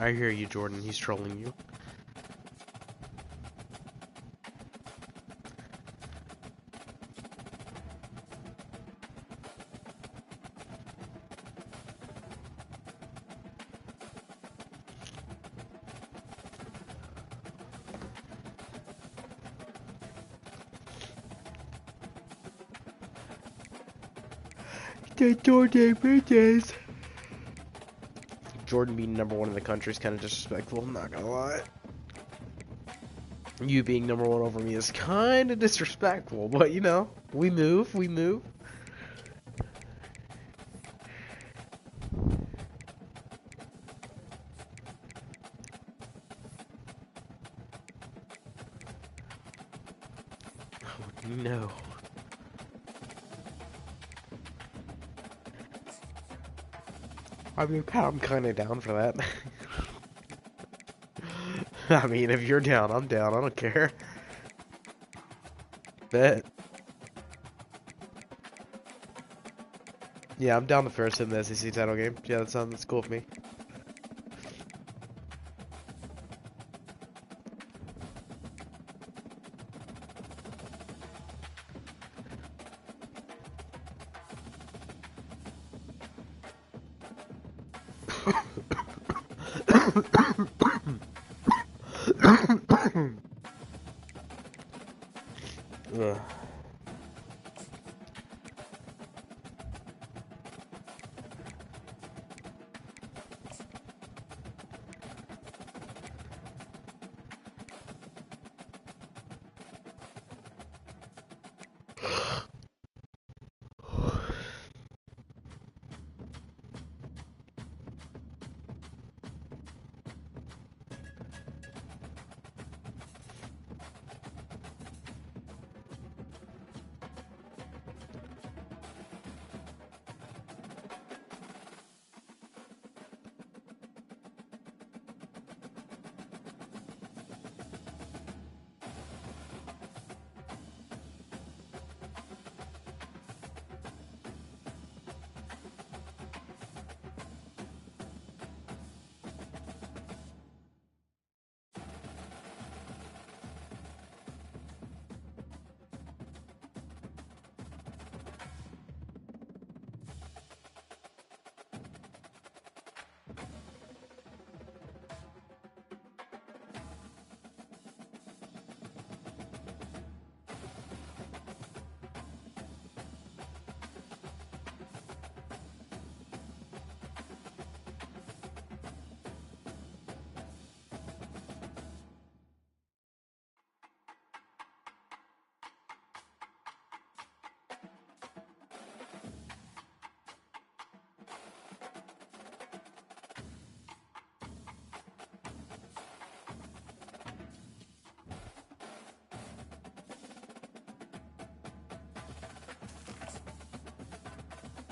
I hear you, Jordan. He's trolling you. The Jordan bitches. Jordan being #1 in the country is kind of disrespectful, I'm not gonna lie. You being #1 over me is kind of disrespectful, but you know, we move, we move. Oh, no. I mean, Pat, I'm kind of down for that. I mean, if you're down, I'm down. I don't care. Bet. Yeah, I'm down the first in the SEC title game. Yeah, that's cool for me. Ugh.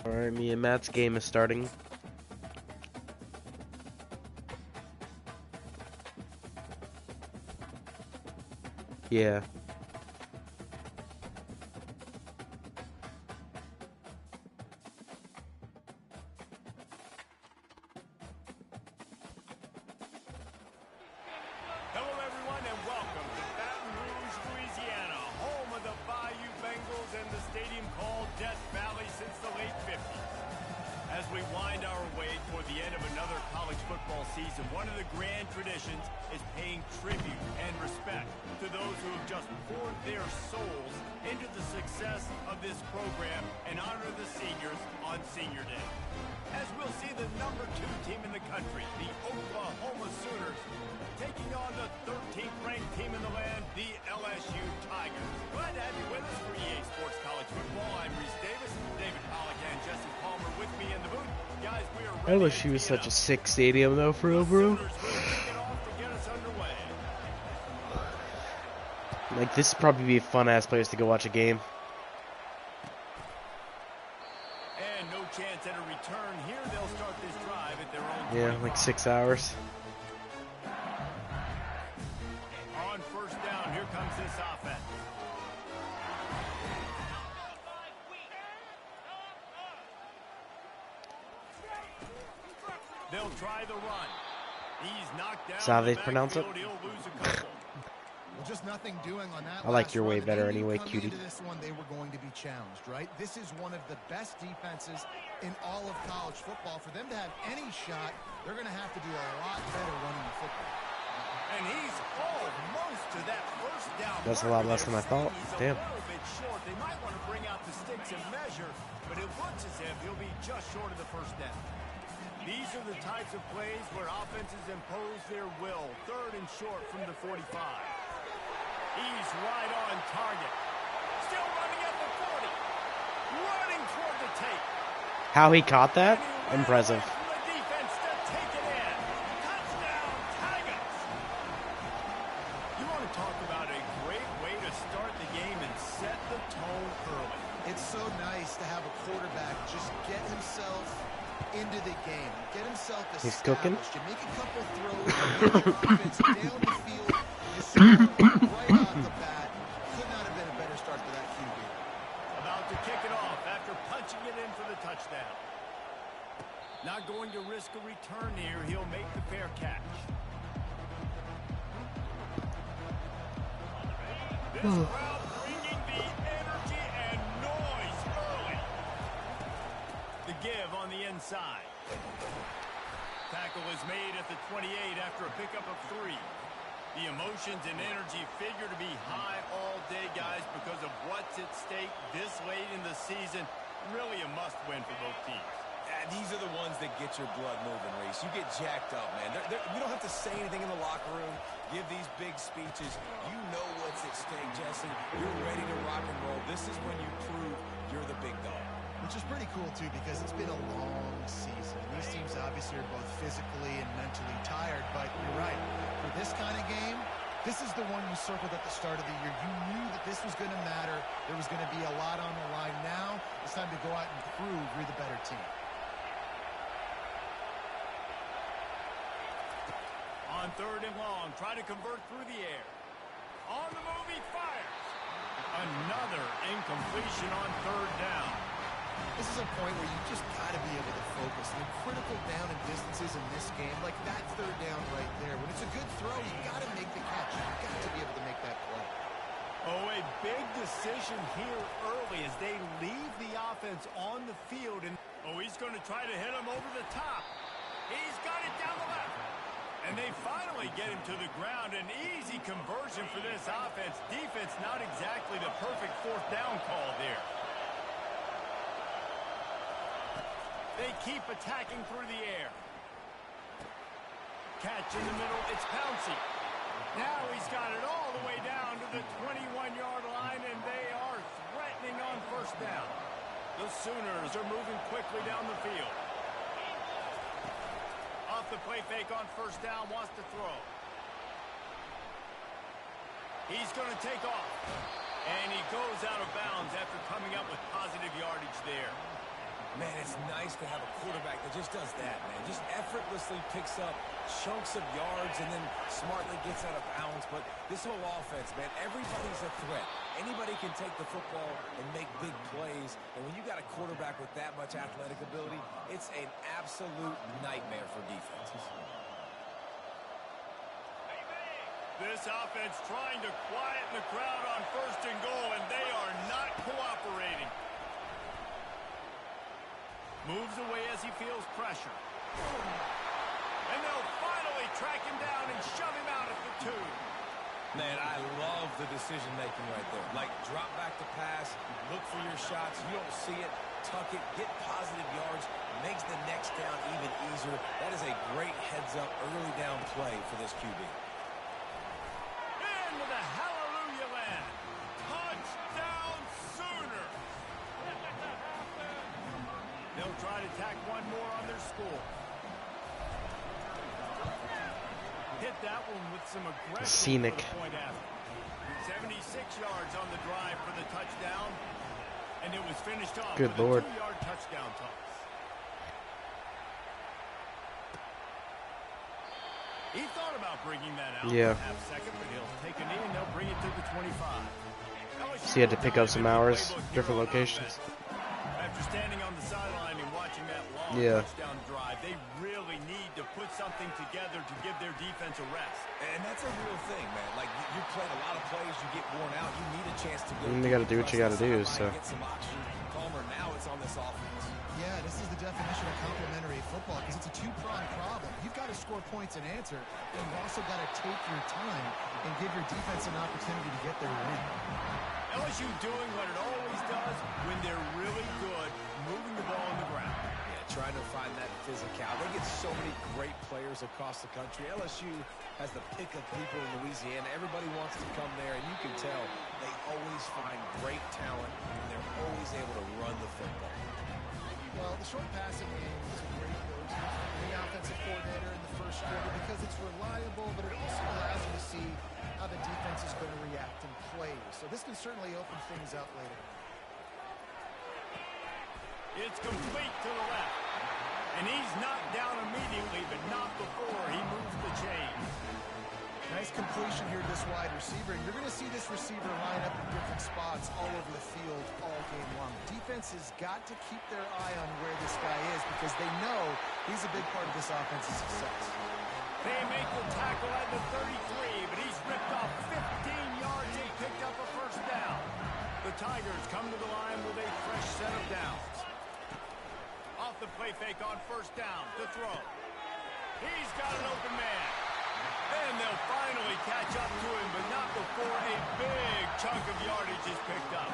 Alright, me and Matt's game is starting. Yeah. Hello, everyone, and welcome to Baton Rouge, Louisiana, home of the Bayou Bengals and the stadium called Death Valley since the late 50s. As we wind our way toward the end of another college football season, one of the grand traditions is paying tribute and respect to those who have just poured their souls into the success of this program and honor the seniors on Senior Day. As we'll see the #2 team in the country, the Oklahoma Sooners, taking on the 13th ranked team in the land, the LSU Tigers. Glad to have you with us for EA Sports College Football. I'm Reese Davis, David Pollack, and Jesse Palmer with me in the booth. Guys, we are ready. LSU is such a sick stadium, though, for real, bro. Like, this would probably be a fun-ass place to go watch a game. And no chance at a return here. They'll start this drive at their own. Yeah, like 6 hours. On first down, here comes this offense. They'll try the run. He's knocked down Is that how the they pronounce it? backfield. He'll lose a couple. Well, just nothing doing on that. I like your way run. better They knew anyway, coming cutie. into this one, they were going to be challenged, right? This is one of the best defenses in all of college football. For them to have any shot, they're going to have to do a lot better running the football. And he's almost to that first down. That's a lot less than I thought. Damn. He's a little bit short. They might want to bring out the sticks and measure, but it looks as if he'll be just short of the first down. These are the types of plays where offenses impose their will. 3rd and short from the 45. He's right on target. Still running at the 40. Running toward the tape. How he caught that? Impressive. From the defense to take it in. Touchdown, Tigers. You want to talk about a great way to start the game and set the tone early. It's so nice to have a quarterback just get himself into the game, get himself He's established. cooking. You make a couple throws, you get your offense down the field, you score right off the bat. Could not have been a better start for that QB. About to kick it off after punching it in for the touchdown. Not going to risk a return here. He'll make the fair catch. This crowd bringing the energy and noise early. The give on the inside. Tackle is made at the 28 after a pickup of 3. The emotions and energy figure to be high all day, guys, because of what's at stake this late in the season. Really a must-win for both teams. These are the ones that get your blood moving, Reese. You get jacked up, man. You don't have to say anything in the locker room, give these big speeches. You know what's at stake, Jesse. You're ready to rock and roll. This is when you prove you're the big dog. Which is pretty cool, too, because it's been a long season. And these teams obviously are both physically and mentally tired, but you're right. For this kind of game, this is the one you circled at the start of the year. You knew that this was going to matter. There was going to be a lot on the line. Now it's time to go out and prove you're the better team. On 3rd and long, try to convert through the air. On the move, he fires. Another incompletion on 3rd down. This is a point where you just got to be able to focus. The critical down and distances in this game, like that 3rd down right there. When it's a good throw, you got to make the catch. You got to be able to make that play. Oh, a big decision here early as they leave the offense on the field. And he's going to try to hit him over the top. He's got it down the left. And they finally get him to the ground. An easy conversion for this offense. Defense not exactly the perfect 4th down call there. They keep attacking through the air. Catch in the middle. It's Pouncey. Now he's got it all the way down to the 21-yard line, and they are threatening on 1st down. The Sooners are moving quickly down the field. Off the play fake on 1st down, wants to throw. He's going to take off. And he goes out of bounds after coming up with positive yardage there. Man, it's nice to have a quarterback that just does that, man. Just effortlessly picks up chunks of yards and then smartly gets out of bounds. But this whole offense, man, everybody's a threat. Anybody can take the football and make big plays. And when you got a quarterback with that much athletic ability, it's an absolute nightmare for defenses. This offense trying to quieten the crowd on 1st and goal, and they are not cooperating. Moves away as he feels pressure. And they'll finally track him down and shove him out at the 2. Man, I love the decision-making right there. Like, drop back to pass, look for your shots. You don't see it, tuck it, get positive yards, makes the next down even easier. That is a great heads-up, early down play for this QB. Into the hallelujah land. Touchdown, Sooner. They'll try to tack one more on their score. Hit that one with some aggression. Scenic. 76 yards on the drive for the touchdown. And it was finished off Good with Lord. a 2-yard touchdown toss. He thought about bringing that out. Yeah. Half second, but he'll take a knee and they'll bring it to the 25. So he had to pick up some hours, different locations. After After standing on the sideline and watching that long touchdown drive, they really need to put something together to give their defense a rest. And that's a real thing, man. Like, you played a lot of plays, you get worn out, you need a chance to go. You got to do what you got to do. So. Get some oxygen, calmer. Now it's on this offense. Yeah, this is the definition of complementary football because it's a two-pronged problem. You've got to score points and answer, and you've also got to take your time and give your defense an opportunity to get their win. LSU doing what it always does when they're really good, moving the ball on the ground. Yeah, trying to find that physical. They get so many great players across the country. LSU has the pick of people in Louisiana. Everybody wants to come there, and you can tell they always find great talent, and they're always able to run the football. Well, the short passing game is a great go-to for the offensive coordinator in the first quarter because it's reliable, but it also allows you to see how the defense is going to react and play. So this can certainly open things up later. It's complete to the left. And he's knocked down immediately, but not before he moves the chain. Nice completion here to this wide receiver. And you're going to see this receiver line up in different spots all over the field all game long. Defense has got to keep their eye on where this guy is because they know he's a big part of this offense's success. They make the tackle at the 33, but he's ripped off 15 yards and picked up a first down. The Tigers come to the line with a fresh set of downs. Off the play fake on first down to throw. He's got an open man. And they'll finally catch up to him, but not before a big chunk of yardage is picked up.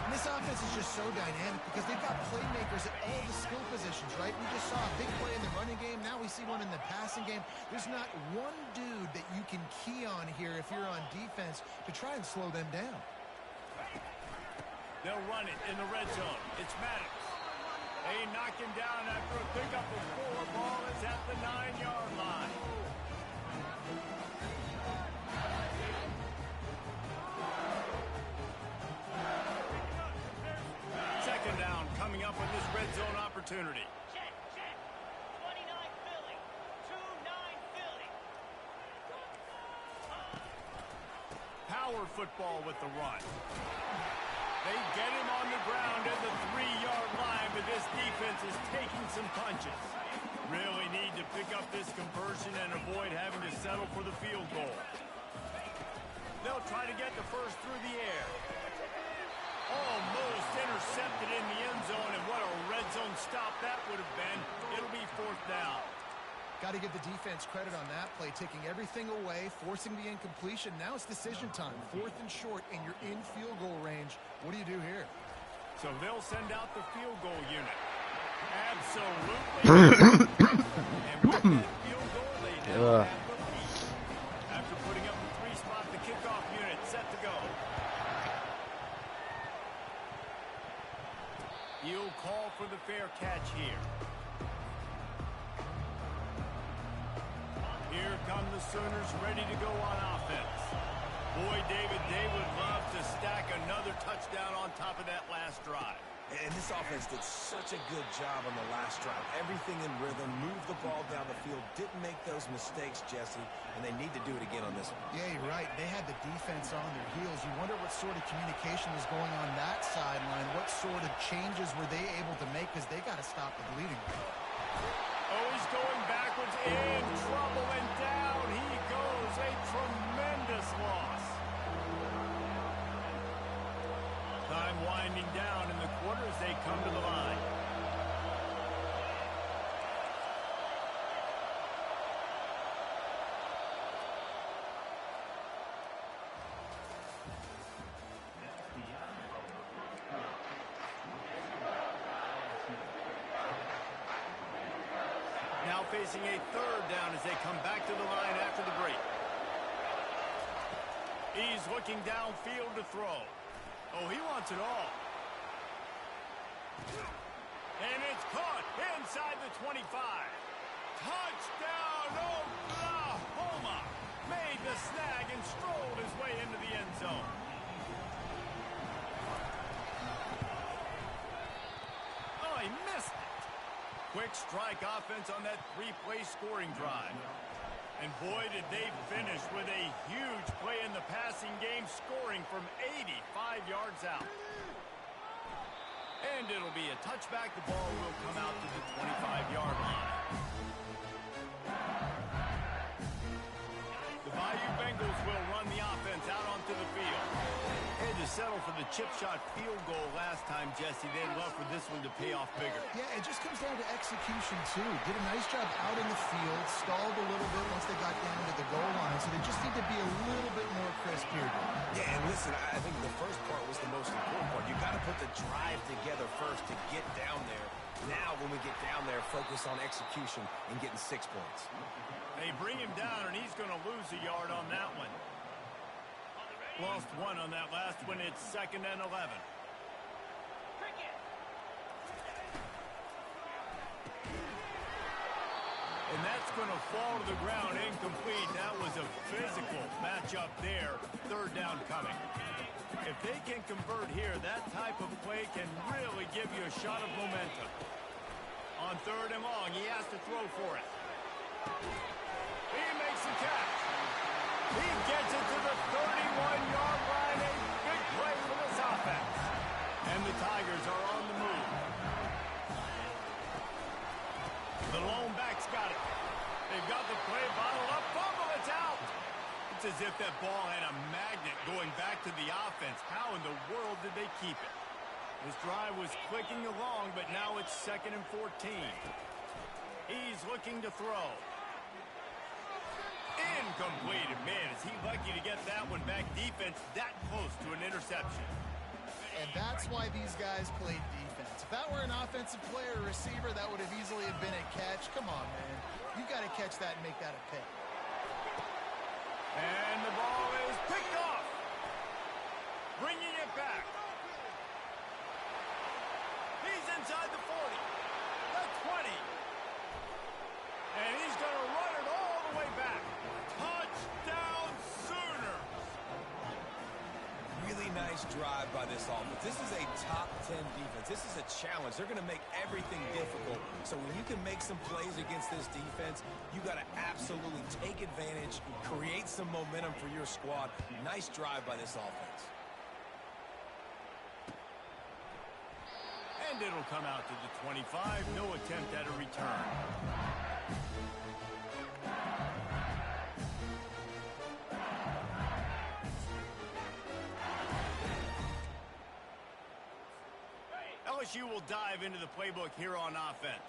And this offense is just so dynamic because they've got playmakers at all the skill positions, right? We just saw a big play in the running game. Now we see one in the passing game. There's not one dude that you can key on here if you're on defense to try and slow them down. They'll run it in the red zone. It's Maddox. They knock him down after a pickup of 4. Ball is at the 9-yard line. Second down coming up with this red zone opportunity. Check. 29 Philly. 2-9 Philly. Power football with the run. They get him on the ground at the 3-yard line, but this defense is taking some punches. Really need to pick up this conversion and avoid having to settle for the field goal. They'll try to get the first through the air. Almost intercepted in the end zone, and what a red zone stop that would have been. It'll be fourth down. Got to give the defense credit on that play, taking everything away, forcing the incompletion. Now it's decision time. 4th and short, and you're in field goal range. What do you do here? So they'll send out the field goal unit. Absolutely. And with that field goal, they now have the lead. After putting up the 3-spot, the kickoff unit set to go. He'll call for the fair catch here. Here come the Sooners ready to go on offense. Boy, David, they would love to stack another touchdown on top of that last drive. And this offense did such a good job on the last drive. Everything in rhythm, moved the ball down the field, didn't make those mistakes, Jesse, and they need to do it again on this one. Yeah, you're right. They had the defense on their heels. You wonder what sort of communication was going on that sideline. What sort of changes were they able to make because they got to stop the bleeding. Oh, he's going backwards, in trouble, and down he goes. A tremendous loss. Time winding down in the quarter as they come to the line. Now facing a third down as they come back to the line after the break. He's looking downfield to throw. Oh, he wants it all. And it's caught inside the 25. Touchdown, Oklahoma! Made the snag and strolled his way into the end zone. Oh, he missed it. Quick strike offense on that 3-play scoring drive. And boy, did they finish with a huge play in the passing game, scoring from 85 yards out. And it'll be a touchback. The ball will come out to the 25-yard line. The Bayou Bengals will run the offense out onto the field. Had to settle for the chip shot field goal last time, Jesse. They'd love for this one to pay off bigger. Yeah, it just comes down to execution, too. Did a nice job out in the field, stalled a little bit once they got down to the goal line, so they just need to be a little bit more crisp here. Yeah, and listen, I think the first part was the most important part. You got to put the drive together first to get down there. Now, when we get down there, focus on execution and getting 6 points. They bring him down, and he's going to lose a yard on that one. Lost 1 on that last one. It's 2nd and 11. And that's going to fall to the ground incomplete. That was a physical matchup there. 3rd down coming. If they can convert here, that type of play can really give you a shot of momentum. On 3rd and long, he has to throw for it. He makes the catch. He gets it to the 31-yard line. A big play for this offense. And the Tigers are on the move. The lone back's got it. They've got the play bottled up. Fumble, it's out. It's as if that ball had a magnet going back to the offense. How in the world did they keep it? This drive was clicking along, but now it's 2nd and 14. He's looking to throw. Incomplete. Man, is he lucky to get that one back. Defense that close to an interception. And that's why these guys played defense. If that were an offensive player or receiver, that would have easily have been a catch. Come on, man. You got to catch that and make that a pick. And the ball is picked off. Bringing it back. He's inside the 40. The 20. And he's going to run it all the way back. Touchdown Sooners. Really nice drive by this offense. This is a top 10 defense. This is a challenge. They're going to make everything difficult. So when you can make some plays against this defense, you got to absolutely take advantage, create some momentum for your squad. Nice drive by this offense. And it'll come out to the 25. No attempt at a return. LSU will dive into the playbook here on offense.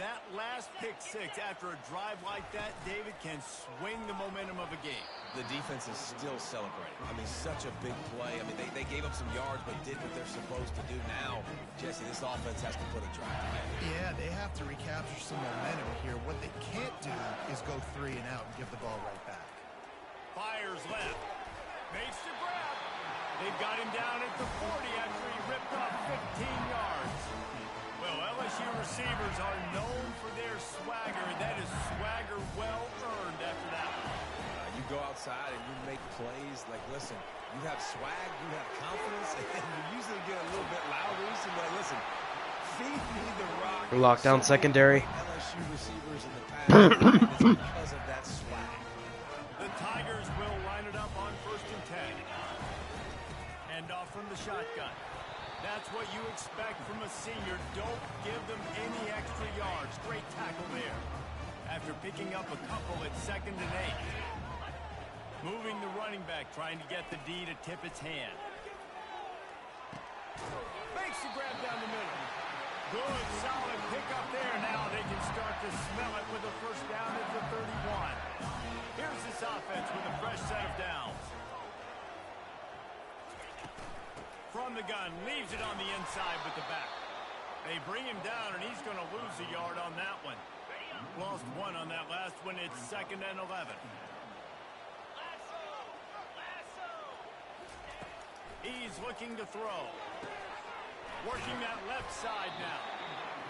That last pick six after a drive like that, David, can swing the momentum of a game. The defense is still celebrating. I mean, such a big play. I mean, they gave up some yards but did what they're supposed to do now. Jesse, this offense has to put a drive together. Yeah, they have to recapture some momentum here. What they can't do is go 3 and out and give the ball right back. Fires left. Makes the grab. They've got him down at the 40 after he ripped off 15 yards. Well, LSU receivers are known for their swagger. That is swagger well earned after that one. You go outside and you make plays. Like, listen, you have swag, you have confidence, and you usually get a little bit louder. So, like, listen, feed me the rock. Lockdown secondary. LSU receivers in the past, and it's because of that swag. The Tigers will line it up on 1st and 10. Hand off from the shotgun. That's what you expect from a senior. Don't give them any extra yards. Great tackle there. After picking up a couple at 2nd and 8. Moving the running back, trying to get the D to tip its hand. Makes the grab down the middle. Good, solid pickup there. Now they can start to smell it with a 1st down at the 31. Here's this offense with a fresh set of downs. From the gun, leaves it on the inside with the back. They bring him down, and he's going to lose a yard on that one. Lost 1 on that last one. It's 2nd and 11. He's looking to throw. Working that left side now.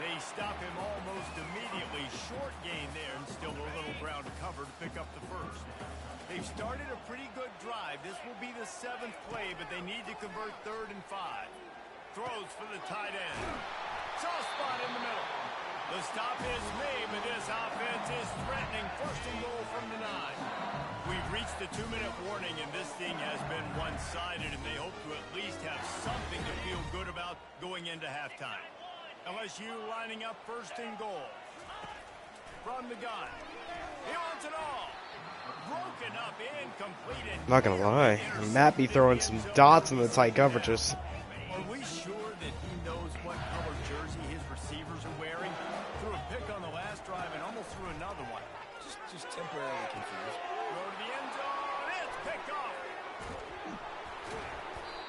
They stop him almost immediately. Short gain there, and still a little ground cover to pick up the 1st. They've started a pretty good drive. This will be the 7th play, but they need to convert 3rd and 5. Throws for the tight end. Soft spot in the middle. The stop is made, but this offense is threatening. 1st and goal from the 9. We've reached the 2-minute warning, and this thing has been one-sided, and they hope to at least have something to feel good about up going into halftime. LSU lining up first and goal. From the gun. He wants it all. Broken up, incomplete. And Not gonna lie, Matt be throwing some dots in the tight coverages. Are we sure that he knows what color jersey his receivers are wearing? Threw a pick on the last drive and almost threw another one. Just temporarily confused. Go to the end zone. It's picked off.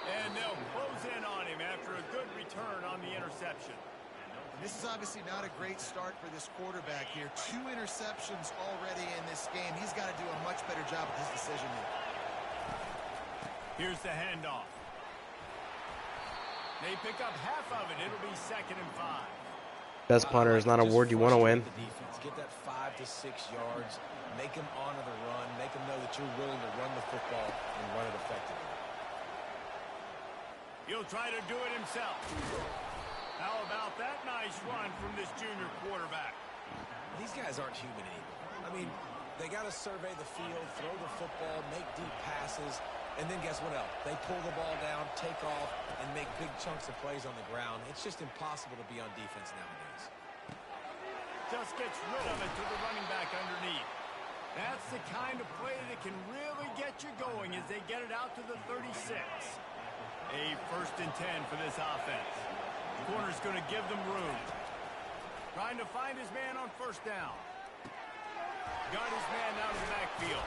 And they'll close in on him after a good return on the interception. This is obviously not a great start for this quarterback here. 2 interceptions already in this game. He's got to do a much better job with his decision making. Here's the handoff. They pick up half of it. It'll be 2nd and 5. Best punter is not an award you want to win. The defense. Get that 5 to 6 yards. Make them honor the run. Make them know that you're willing to run the football and run it effectively. He'll try to do it himself. How about that nice run from this junior quarterback? These guys aren't human anymore. I mean, they got to survey the field, throw the football, make deep passes, and then guess what else? They pull the ball down, take off, and make big chunks of plays on the ground. It's just impossible to be on defense nowadays. Just gets rid of it to the running back underneath. That's the kind of play that can really get you going as they get it out to the 36. A 1st and 10 for this offense. Corner's going to give them room. Trying to find his man on 1st down. Got his man out of the backfield.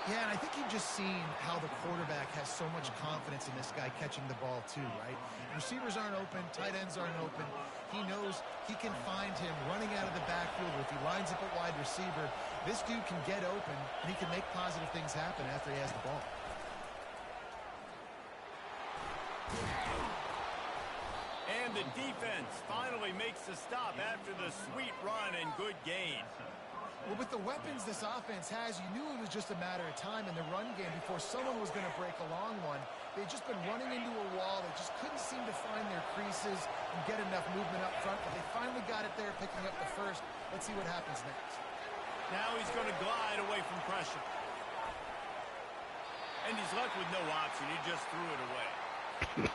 Yeah, and I think you've just seen how the quarterback has so much confidence in this guy catching the ball too, right? Receivers aren't open, tight ends aren't open. He knows he can find him running out of the backfield, or if he lines up a wide receiver, this dude can get open, and he can make positive things happen after he has the ball. And the defense finally makes the stop after the sweet run and good gain. Well, with the weapons this offense has, you knew it was just a matter of time in the run game before someone was going to break a long one. They'd just been running into a wall. They just couldn't seem to find their creases and get enough movement up front, but they finally got it there, picking up the first. Let's see what happens next. Now he's going to glide away from pressure. And he's left with no option. He just threw it away.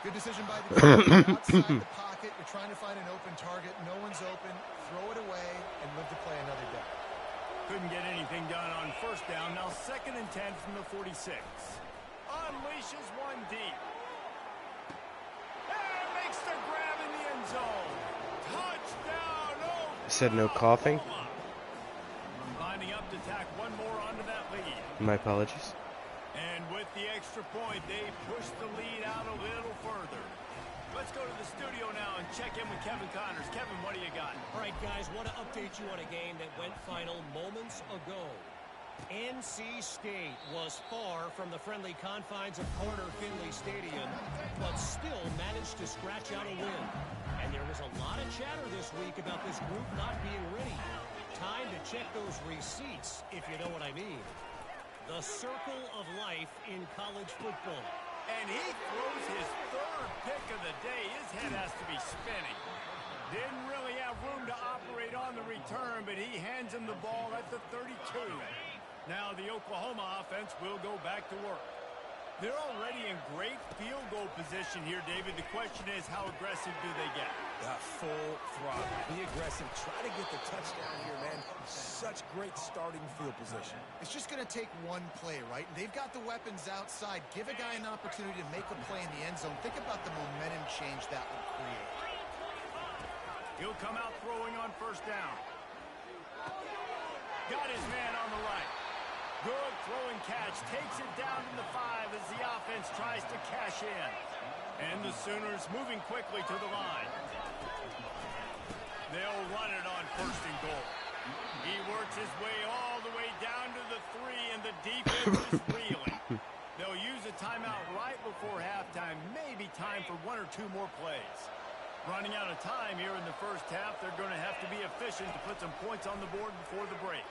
Good decision by the team. Outside the pocket, you're trying to find an open target. No one's open. Throw it away and live to play another day. Couldn't get anything done on 1st down. Now 2nd and 10 from the 46. Unleashes one deep. And makes the grab in the end zone. Touchdown! I said no coughing. Lining up to tack one more onto that lead. My apologies. And with the extra point, they push the lead out a little further. Let's go to the studio now and check in with Kevin Connors. Kevin, what do you got? All right, guys, want to update you on a game that went final moments ago. NC State was far from the friendly confines of Corner Finley Stadium, but still managed to scratch out a win. And there was a lot of chatter this week about this group not being ready. Time to check those receipts, if you know what I mean. The circle of life in college football. And he throws his 3rd pick of the day. His head has to be spinning. Didn't really have room to operate on the return, but he hands him the ball at the 32. Now the Oklahoma offense will go back to work. They're already in great field goal position here, David. The question is, how aggressive do they get? Full throttle. Be aggressive. Try to get the touchdown here, man. Such great starting field position. It's just going to take one play, right? They've got the weapons outside. Give a guy an opportunity to make a play in the end zone. Think about the momentum change that would create. He'll come out throwing on 1st down. Got his man on the right. Good throwing catch. Takes it down to the 5 as the offense tries to cash in. And the Sooners moving quickly to the line. They'll run it on 1st and goal. He works his way all the way down to the 3, and the defense is reeling. They'll use a timeout right before halftime. Maybe time for 1 or 2 more plays. Running out of time here in the 1st half. They're going to have to be efficient to put some points on the board before the break.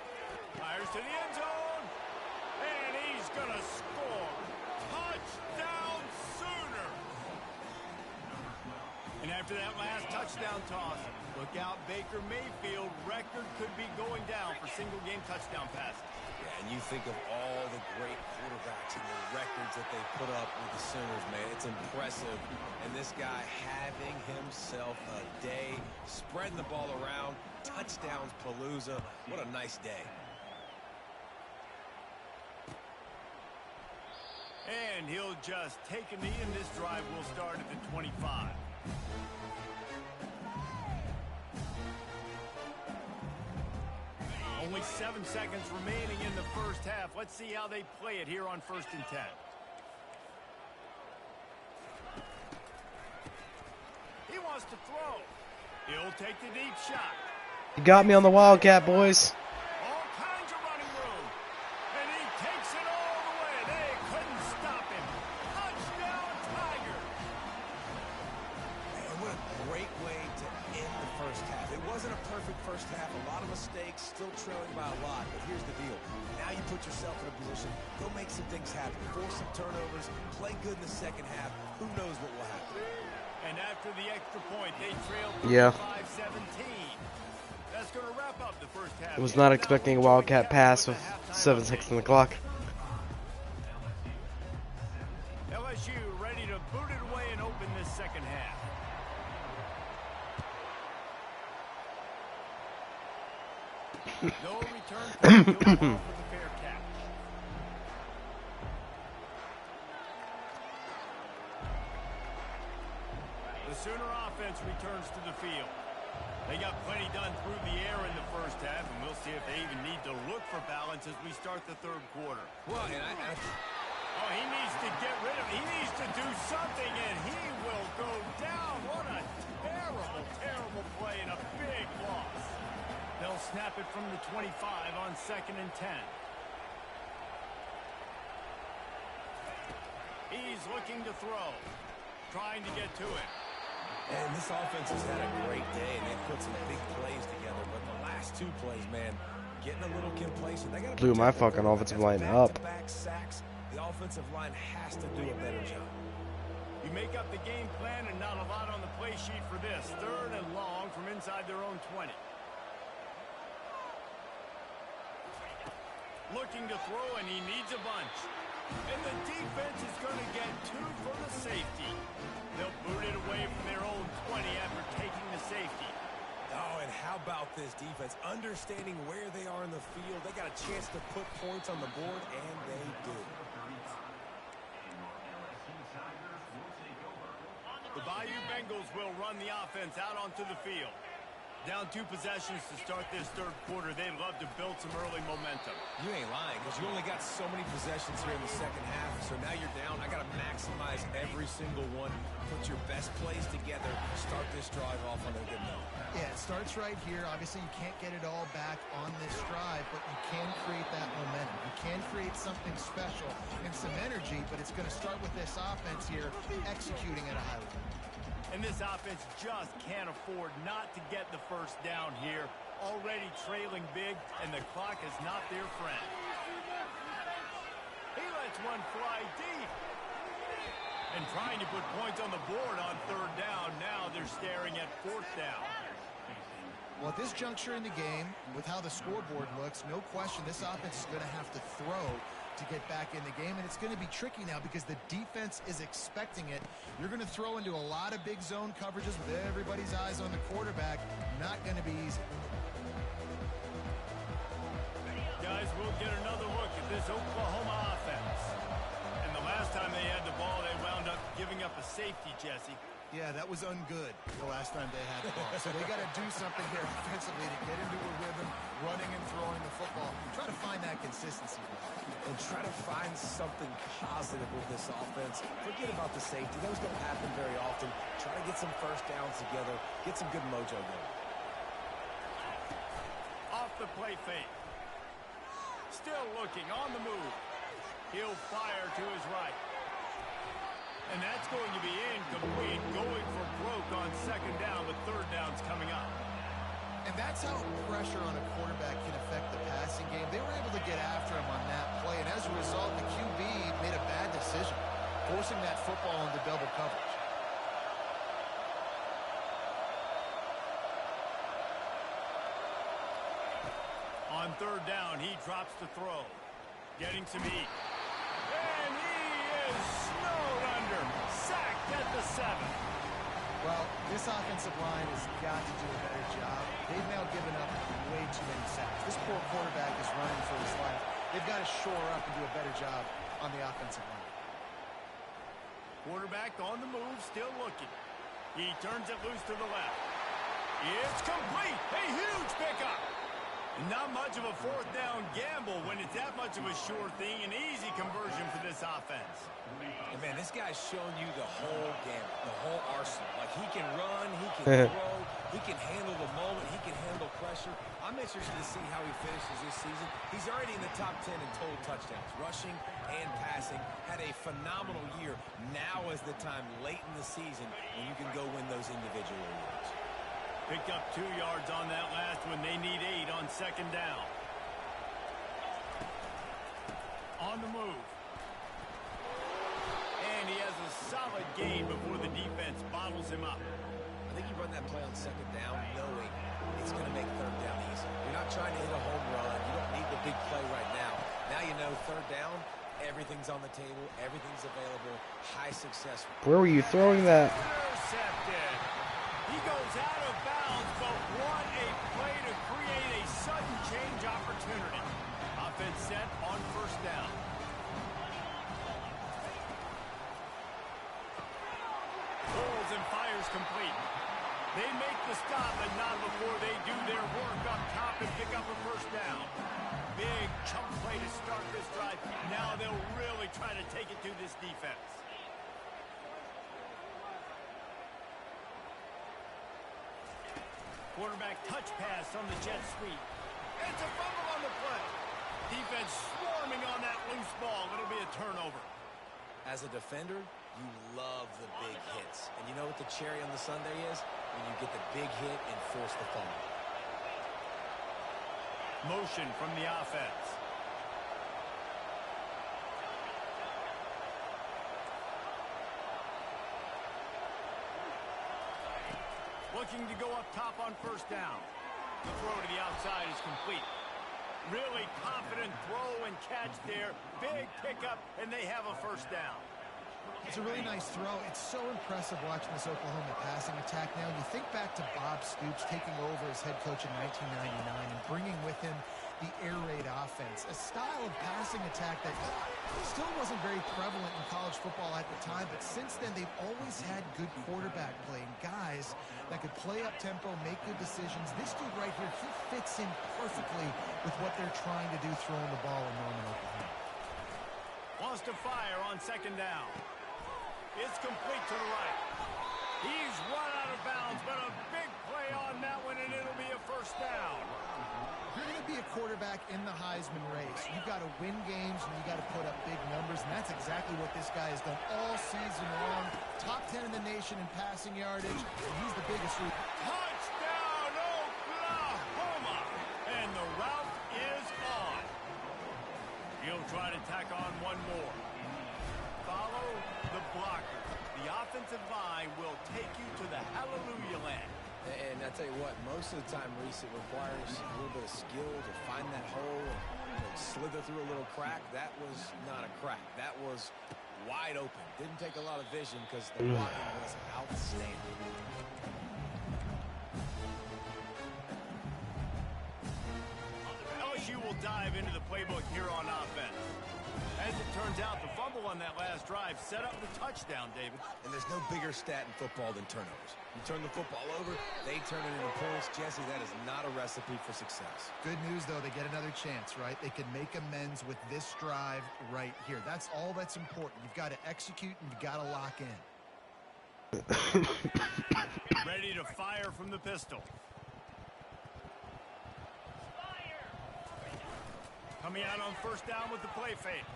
Fires to the end zone. And he's going to score. Touchdown Sooner. And after that last touchdown toss, look out, Baker Mayfield. Record could be going down for single-game touchdown passes. And you think of all the great quarterbacks and the records that they put up with the Sooners, man. It's impressive. And this guy having himself a day, spreading the ball around, touchdowns palooza. What a nice day. And he'll just take a knee, and this drive will start at the 25. Only 7 seconds remaining in the first half. Let's see how they play it here on 1st and 10. He wants to throw. He'll take the deep shot. You got me on the Wildcat, boys. All kinds of running room. And he takes it all the way. They couldn't stop him. Touchdown, Tiger. And what a great way to end the first half. It wasn't a perfect first half. A lot of mistakes, still trailing by a lot. But here's the deal. Now you put yourself in a position. Go make some things happen. Force some turnovers. Play good in the second half. Who knows what will happen. And after the extra point, they trailed 35-17. That's going to wrap up the first half. I was not expecting a Wildcat pass with 7 seconds on the clock. LSU ready to boot it away and open this second half. No return for the fair catch. The Sooner offense returns to the field. They got plenty done through the air in the first half, and we'll see if they even need to look for balance as we start the third quarter. Well, and Oh, he needs to get rid of it. He needs to do something, and he will go down. What a terrible, terrible play and a big loss. They'll snap it from the 25 on 2nd and 10. He's looking to throw, trying to get to it. And this offense has had a great day, and they've put some big plays together. But the last 2 plays, man, getting a little complacent. They got Blew my fucking offensive line up. Back-to-back sacks. The offensive line has to do a better job. You make up the game plan and not a lot on the play sheet for this. 3rd and long from inside their own 20. Looking to throw, and he needs a bunch. And the defense is going to get 2 for the safety. They'll boot it away from their own 20 after taking the safety. Oh, and how about this defense? Understanding where they are in the field. They got a chance to put points on the board, and they do. The Bayou Bengals will run the offense out onto the field. Down 2 possessions to start this third quarter. They'd love to build some early momentum. You ain't lying, because you only got so many possessions here in the second half. So now you're down. I got to maximize every single one. Put your best plays together. Start this drive off on a good note. Yeah, it starts right here. Obviously, you can't get it all back on this drive, but you can create that momentum. You can create something special and some energy, but it's going to start with this offense here executing at a high level. And this offense just can't afford not to get the first down here. Already trailing big, and the clock is not their friend. He lets one fly deep. And trying to put points on the board on 3rd down. Now they're staring at 4th down. Well, at this juncture in the game, with how the scoreboard looks, no question this offense is going to have to throw to get back in the game, and it's going to be tricky now because the defense is expecting it. You're going to throw into a lot of big zone coverages with everybody's eyes on the quarterback. Not going to be easy. Guys, we'll get another look at this Oklahoma offense. And the last time they had the ball, they wound up giving up a safety, Jesse. Yeah, that was ungood the last time they had the ball. So they got to do something here offensively to get into a rhythm, running and throwing the football. Try to find that consistency. And try to find something positive with this offense. Forget about the safety. Those don't happen very often. Try to get some first downs together. Get some good mojo going. Off the play fake. Still looking on the move. He'll fire to his right. And that's going to be incomplete. Going for broke on 2nd down, but 3rd down's coming up. And that's how pressure on a quarterback can affect the passing game. They were able to get after him on that play, and as a result, the QB made a bad decision, forcing that football into double coverage. On 3rd down, he drops to throw. Getting some heat. And he is snowed under. Sacked at the 7. Well, this offensive line has got to do a better job. They've now given up way too many sacks. This poor quarterback is running for his life. They've got to shore up and do a better job on the offensive line. Quarterback on the move, still looking. He turns it loose to the left. It's complete. A huge pickup. Not much of a fourth down gamble when it's that much of a sure thing. An easy conversion for this offense. And man, this guy's showing you the whole gamut, the whole arsenal. Like, he can run, he can throw, he can handle the moment, he can handle pressure. I'm interested to see how he finishes this season. He's already in the top 10 in total touchdowns, rushing and passing. Had a phenomenal year. Now is the time late in the season when you can go win those individual awards. Picked up 2 yards on that last one. They need 8 on second down. On the move. And he has a solid gain before the defense bottles him up. I think you run that play on second down knowing it's going to make third down easy. You're not trying to hit a home run. You don't need the big play right now. Now you know third down, everything's on the table, everything's available, high success. Where were you throwing that? Intercepted. He goes out of bounds, but what a play to create a sudden change opportunity. Offense set on first down. Pulls and fires complete. They make the stop, but not before they do their work up top and pick up a first down. Big chunk play to start this drive. Now they'll really try to take it to this defense. Quarterback touch pass on the jet sweep. It's a fumble on the play. Defense swarming on that loose ball. It'll be a turnover. As a defender, you love the big hits. And you know what the cherry on the sundae is? When you get the big hit and force the fumble. Motion from the offense. Looking to go up top on first down. The throw to the outside is complete. Really confident throw and catch there. Big pickup, and they have a first down. It's a really nice throw. It's so impressive watching this Oklahoma passing attack now. You think back to Bob Stoops taking over as head coach in 1999 and bringing with him the air raid offense, a style of passing attack that still wasn't very prevalent in college football at the time, but since then they've always had good quarterback play and guys that could play up tempo, make good decisions. This dude right here, he fits in perfectly with what they're trying to do throwing the ball in Norman, Oklahoma. Wants to fire on second down. It's complete to the right. He's run out of bounds, but a big play on that one, and it'll be a first down. You're going to be a quarterback in the Heisman race. You've got to win games, and you've got to put up big numbers, and that's exactly what this guy has done all season long. Top 10 in the nation in passing yardage, and he's the biggest. Touchdown, Oklahoma! And the route is on. He'll try to tack on one more. Follow the blocker. The offensive line will take you to the hallelujah land. And I tell you what, most of the time, Reese, it requires a little bit of skill to find that hole and slither through a little crack. That was not a crack. That was wide open. Didn't take a lot of vision because the blocking was outstanding. LSU will dive into the playbook here on offense. As it turns out, the fumble on that last drive set up the touchdown, David. And there's no bigger stat in football than turnovers. You turn the football over, they turn it into points. Jesse, that is not a recipe for success. Good news, though, they get another chance, right? They can make amends with this drive right here. That's all that's important. You've got to execute, and you've got to lock in. Ready to fire from the pistol. Coming out on first down with the play fake.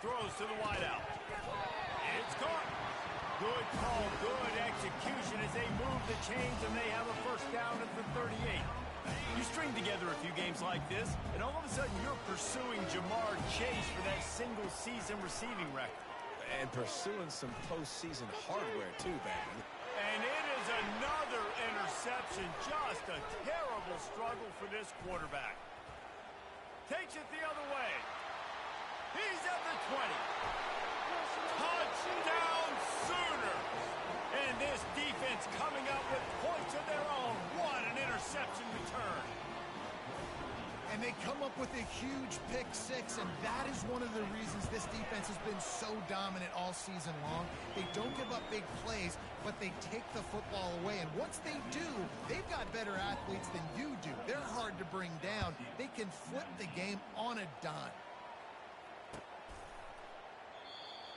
Throws to the wideout. It's caught. Good call, good execution as they move the chains and they have a first down at the 38. You string together a few games like this, and all of a sudden you're pursuing Jamar Chase for that single-season receiving record. And pursuing some postseason hardware, too, baby. And it is another interception. Just a terrible struggle for this quarterback. Takes it the other way. He's at the 20. Touchdown Sooners! And this defense coming up with points of their own. What an interception return. And they come up with a huge pick six, and that is one of the reasons this defense has been so dominant all season long. They don't give up big plays, but they take the football away. And once they do, they've got better athletes than you do. They're hard to bring down. They can flip the game on a dime.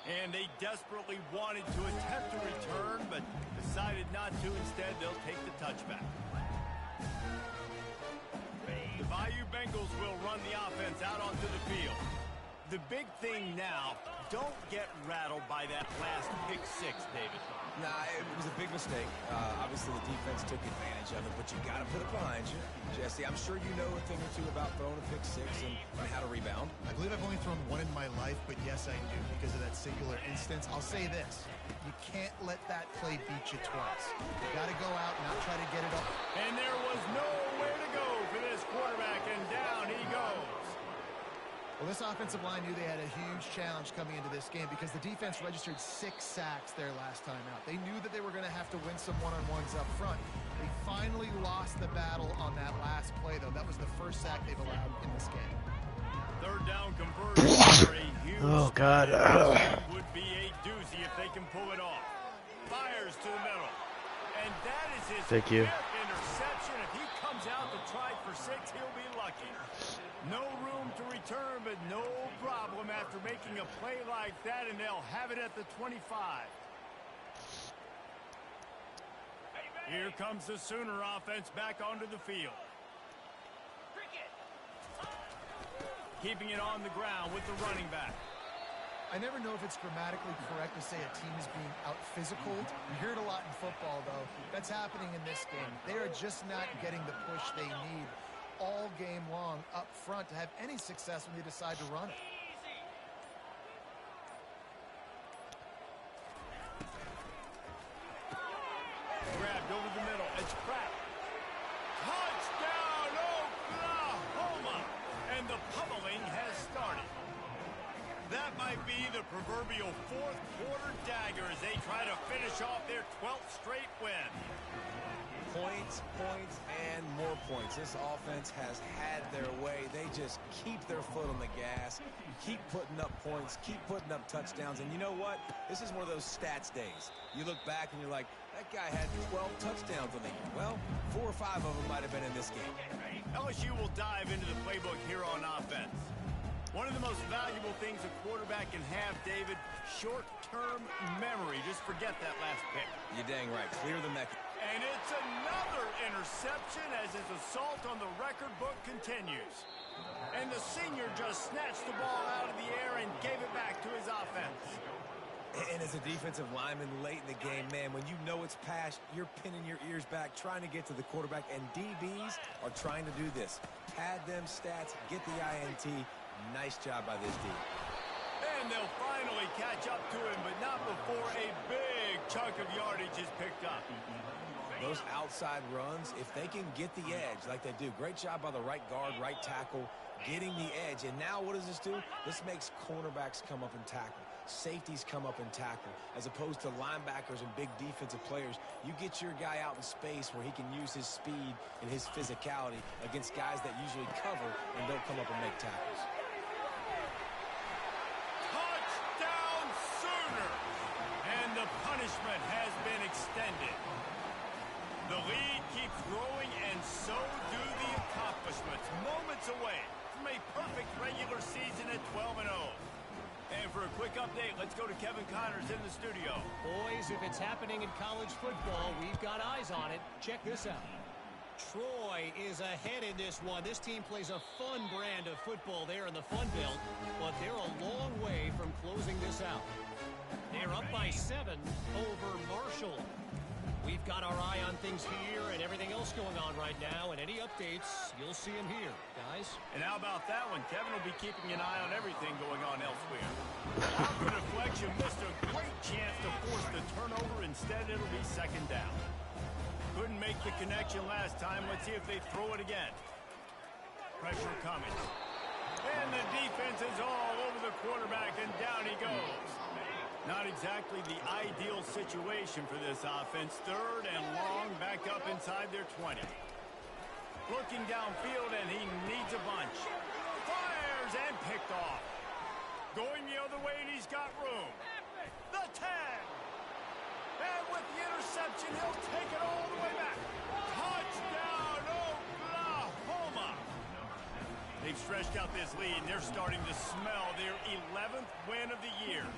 And they desperately wanted to attempt a return, but decided not to. Instead, they'll take the touchback. The Bayou Bengals will run the offense out onto the field. The big thing now, don't get rattled by that last pick six, David. Nah, it was a big mistake. Obviously, the defense took advantage of it, but you got to put it behind you. Jesse, I'm sure you know a thing or two about throwing a pick six and how to rebound. I believe I've only thrown one in my life, but yes, I do because of that singular instance. I'll say this. You can't let that play beat you twice. You got to go out and not try to get it up. And there was nowhere to go for this quarterback, and down he goes. Well, this offensive line knew they had a huge challenge coming into this game because the defense registered 6 sacks their last time out. They knew that they were going to have to win some one-on-ones up front. They finally lost the battle on that last play, though. That was the first sack they've allowed in this game. Third down conversion for a huge Oh, God. would be a doozy if they can pull it off. Fires to the middle. And that is his Thank you. 5th interception. If he comes out to try for 6, he'll be lucky. No room to return, but no problem after making a play like that, and they'll have it at the 25. Here comes the Sooner offense back onto the field. Keeping it on the ground with the running back. I never know if it's grammatically correct to say a team is being out-physicaled. You hear it a lot in football, though. That's happening in this game. They are just not getting the push they need all game long up front to have any success when they decide to run it. Grabbed over the middle. It's cracked. Touchdown, Oklahoma! And the pummeling has started. That might be the proverbial 4th quarter dagger as they try to finish off their 12th straight win. Points, points, and more points. This offense has had their way. They just keep their foot on the gas, keep putting up points, keep putting up touchdowns. And you know what? This is one of those stats days. You look back and you're like, that guy had 12 touchdowns on the year. Well, 4 or 5 of them might have been in this game. LSU will dive into the playbook here on offense. One of the most valuable things a quarterback can have, David, short-term memory. Just forget that last pick. You're dang right. Clear the mech. And it's another interception as his assault on the record book continues. And the senior just snatched the ball out of the air and gave it back to his offense. And as a defensive lineman late in the game, man, when you know it's past, you're pinning your ears back, trying to get to the quarterback, and DBs are trying to do this. Pad them stats, get the INT. Nice job by this D. And they'll finally catch up to him, but not before a big chunk of yardage is picked up. Those outside runs, if they can get the edge like they do, great job by the right guard, right tackle, getting the edge. And now what does this do? This makes cornerbacks come up and tackle. Safeties come up and tackle. As opposed to linebackers and big defensive players, you get your guy out in space where he can use his speed and his physicality against guys that usually cover and don't come up and make tackles. Touchdown Sooners! And the punishment has been extended. The lead keeps growing, and so do the accomplishments. Moments away from a perfect regular season at 12-0. And for a quick update, let's go to Kevin Connors in the studio. Boys, if it's happening in college football, we've got eyes on it. Check this out. Troy is ahead in this one. This team plays a fun brand of football there in the Fun Belt, but they're a long way from closing this out. They're up by 7 over Marshall. We've got our eye on things here and everything else going on right now, and any updates, you'll see them here, guys. And how about that one? Kevin will be keeping an eye on everything going on elsewhere. After deflection, missed a great chance to force the turnover. Instead, it'll be second down. Couldn't make the connection last time. Let's see if they throw it again. Pressure coming. And the defense is all over over the quarterback, and down he goes. Not exactly the ideal situation for this offense. 3rd and long, back up inside their 20. Looking downfield, and he needs a bunch. Fires and picked off. Going the other way, and he's got room. The 10. And with the interception, he'll take it all the way back. Touchdown, Oklahoma. They've stretched out this lead, and they're starting to smell their 11th win of the year.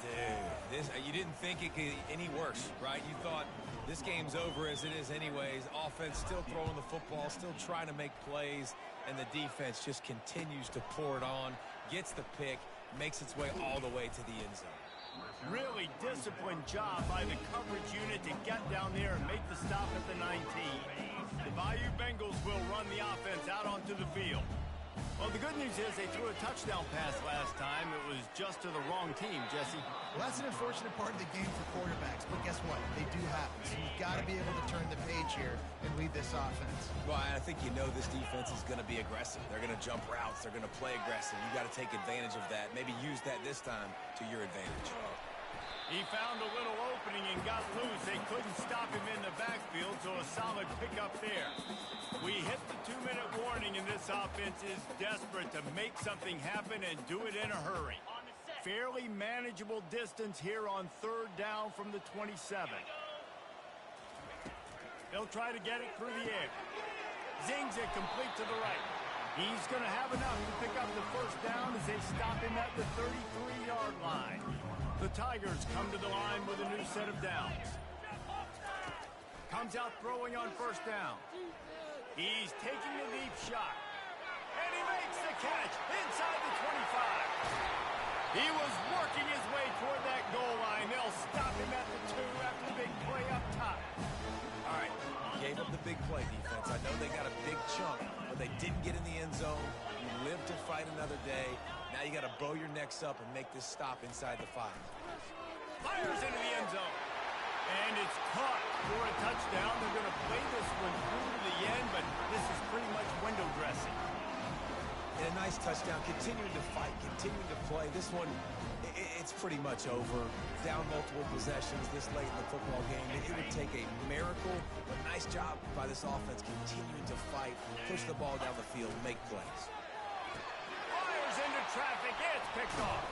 Dude, you didn't think it could get any worse, right? You thought this game's over as it is anyways. Offense still throwing the football, still trying to make plays, and the defense just continues to pour it on, gets the pick, makes its way all the way to the end zone. Really disciplined job by the coverage unit to get down there and make the stop at the 19. The Bayou Bengals will run the offense out onto the field. Well, the good news is they threw a touchdown pass last time. It was just to the wrong team, Jesse. Well, that's an unfortunate part of the game for quarterbacks, but guess what? They do happen. So you've got to be able to turn the page here and lead this offense. Well, I think you know this defense is going to be aggressive. They're going to jump routes. They're going to play aggressive. You got to take advantage of that. Maybe use that this time to your advantage. He found a little opening and got loose. They couldn't stop him in the backfield, so a solid pickup there. We hit the 2-minute warning, and this offense is desperate to make something happen and do it in a hurry. Fairly manageable distance here on 3rd down from the 27. They'll try to get it through the air. Zings it complete to the right. He's going to have enough to pick up the 1st down as they stop him at the 33-yard line. The Tigers come to the line with a new set of downs. Comes out throwing on 1st down. He's taking a deep shot. And he makes the catch inside the 25. He was working his way toward that goal line. They'll stop him at the 2 after the big play up top. All right, gave up the big play defense. I know they got a big chunk, but they didn't get in the end zone. You live to fight another day. Now you got to bow your necks up and make this stop inside the 5. Fires into the end zone. And it's caught for a touchdown. They're going to play this one through to the end, but this is pretty much window dressing. And a nice touchdown, continuing to fight, continuing to play. This one, it's pretty much over. Down multiple possessions this late in the football game. It would take a miracle, but nice job by this offense continuing to fight, push the ball down the field, make plays. Fires into traffic. It's picked off.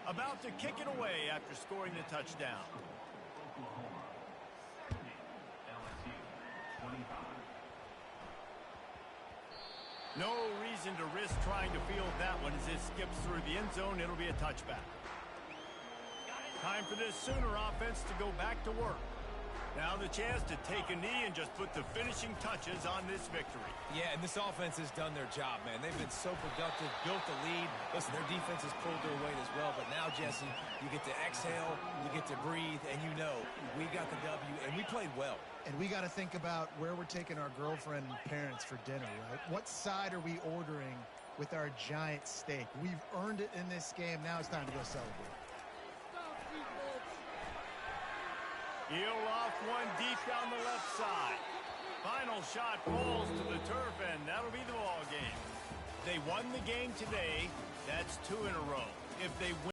About to kick it away after scoring the touchdown. No reason to risk trying to field that one as it skips through the end zone. It'll be a touchback. Time for this Sooner offense to go back to work. Now the chance to take a knee and just put the finishing touches on this victory. Yeah, and this offense has done their job, man. They've been so productive, built the lead. Listen, their defense has pulled their weight as well. But now, Jesse, you get to exhale, you get to breathe, and you know we got the W, and we played well. And we got to think about where we're taking our girlfriend and parents for dinner, right? What side are we ordering with our giant steak? We've earned it in this game. Now it's time to go celebrate. He'll off one deep down the left side. Final shot falls to the turf, and that'll be the ball game. They won the game today. That's 2 in a row. If they win